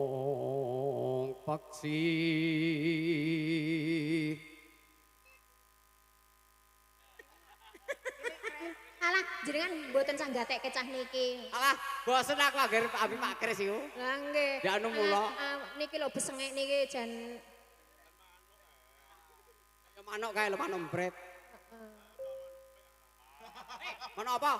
temong paksi Alah, jenengan mboten sanggatek kecah niki. alah bosen aku agar abi Pak Kris iku Lah nggih. Ya anu mula. Niki lho besengek niki jan ya manuk kae lho manuk mbret manuk apa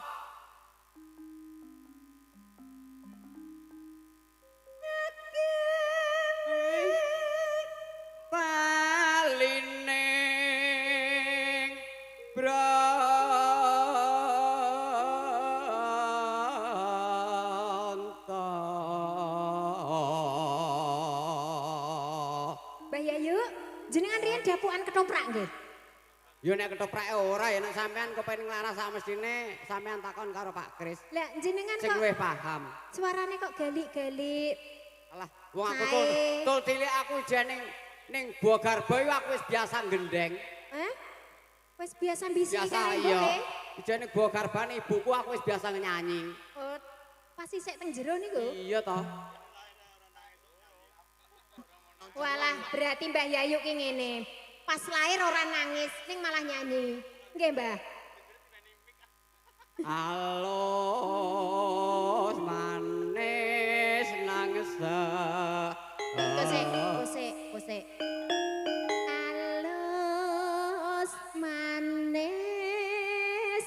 Palining branta Mbah Yayu, jenengan riyen dapukan ketoprak nggih. Yo nek ketoprake ora ya nek sampean kepengin nglaras sak mestine sampean takon karo Pak Kris. Lah jenengan Sing kok luwih paham. suarane kok galik-galik. Alah, wong aku Sae. tul cilik aku jan ning Bogarbo iku aku wis biasa gendeng. Wis biasa bisik Biasa karo iya. ibuke. Ijane Bogarbane ibuku aku wis biasa nyanyi. Oh, pas isik teng jero niku. Iya toh. Walah, berarti Mbah Yayu ki ngene. Pas lahir ora nangis, ning malah nyanyi. Nggih, Mbah. Alus manis nangis. Kosek. Alus manis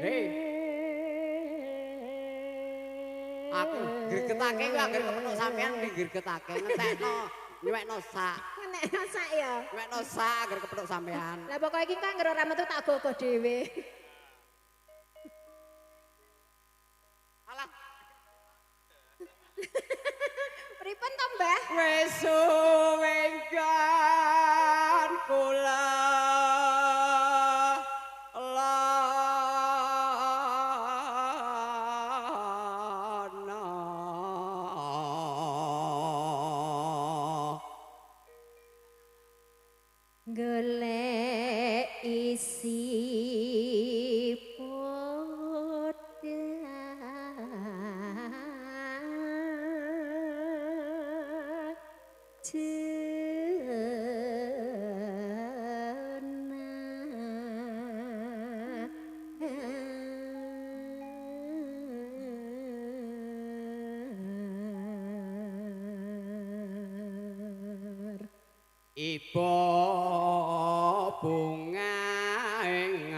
Hei. Aku gregetake kuwi anggere kepethuk sampean digregetake ngentekno nyuwekno sak. Ngenekno sak ya. Nyuwekno sak anggere kepethuk sampean. Lah pokoke iki kok anggere ora metu tak gogo dhewe. Alah, Pripun to, Mbah? wis suwe kan kula Golek isi poda Iba bunga ing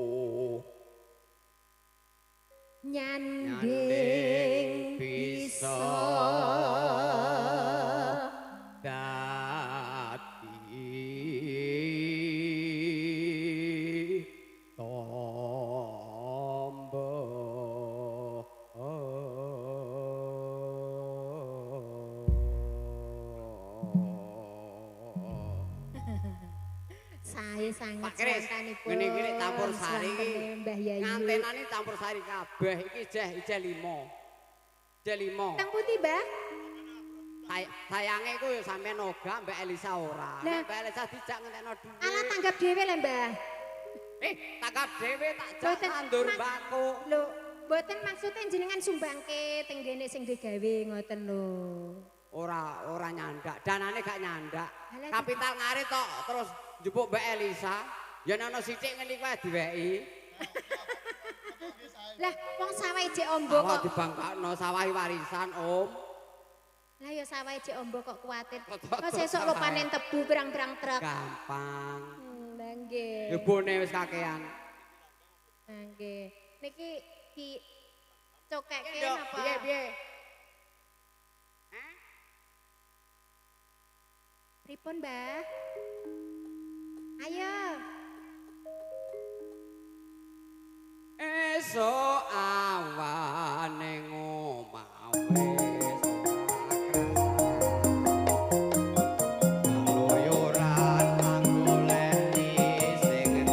atiku nyanding bisa dadi tombo sae sanget Pak Kris, swantanipun. ngene-ngene campur sari iki. Swantene Mbah Yayu. Ngantenane campur sari kabeh iki ijeh 5. Ijeh 5. Teng pundi, Mbah? Sayange iku ya sampean Oga Mbak Elisa ora. Lah. Mbak Elisa dijak ngentekno dhuwit. Alah tanggap dhewe le, Mbah. Tanggap dhewe tak jak Boten tandur mak- mbako. Lho, mboten maksudnya jenengan sumbangke teng kene sing digawe ngoten lho. Ora nyandak, danane gak nyandak. Alah, Kapital ngarit tok terus njupuk Mbak Elisa. Ya ana sithik ngene iki wae diweki. Lah, wong sawah jek ombo Sawah kok. dibangkakno sawah warisan, Om. Lah ya sawah jek ombo kok kuwatir. Kok Kok sesuk lo panen tebu pirang-pirang truk. Gampang. Lah nggih. Lebone wis kakean. Lah nggih. Niki di cokeke Yo, napa? piye? Pripun, Mbah? Ayo. Esuk awane ngomah wis kaluyuran anggoleki sing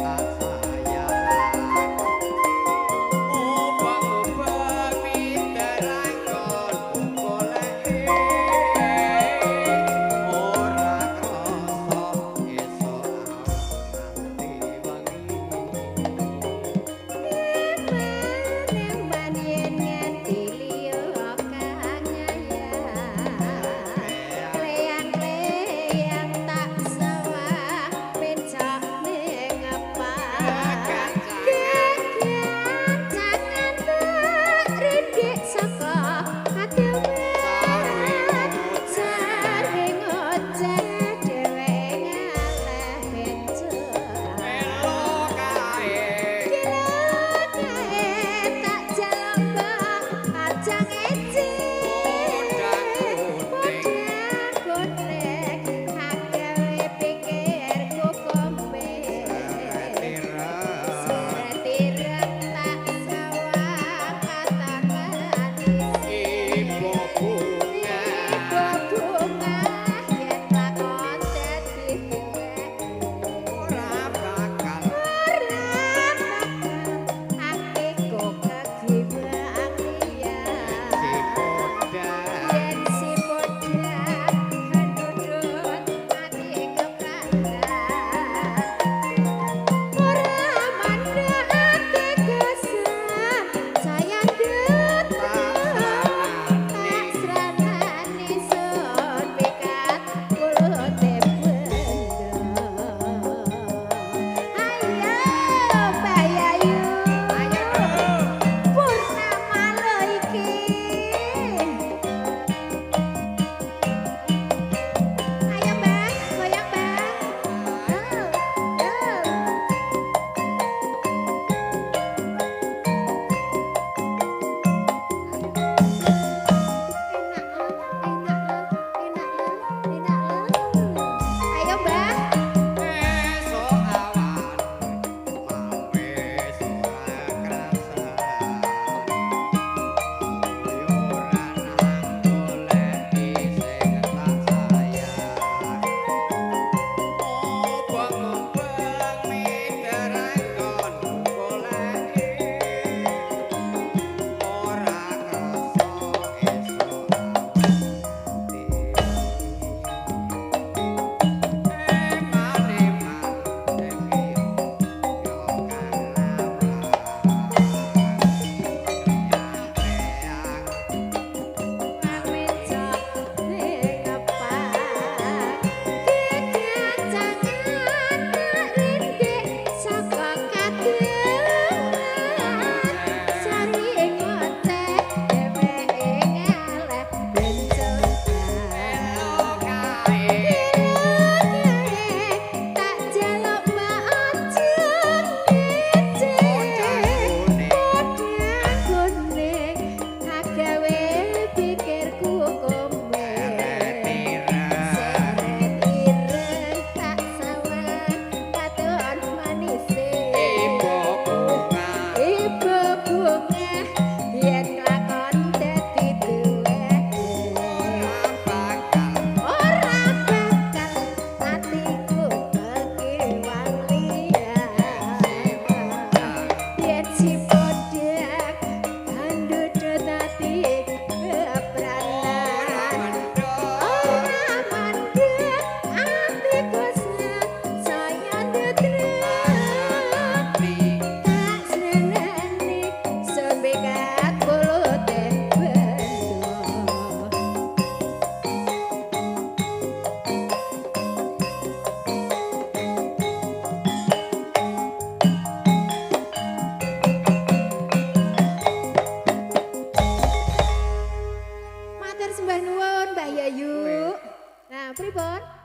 pripun?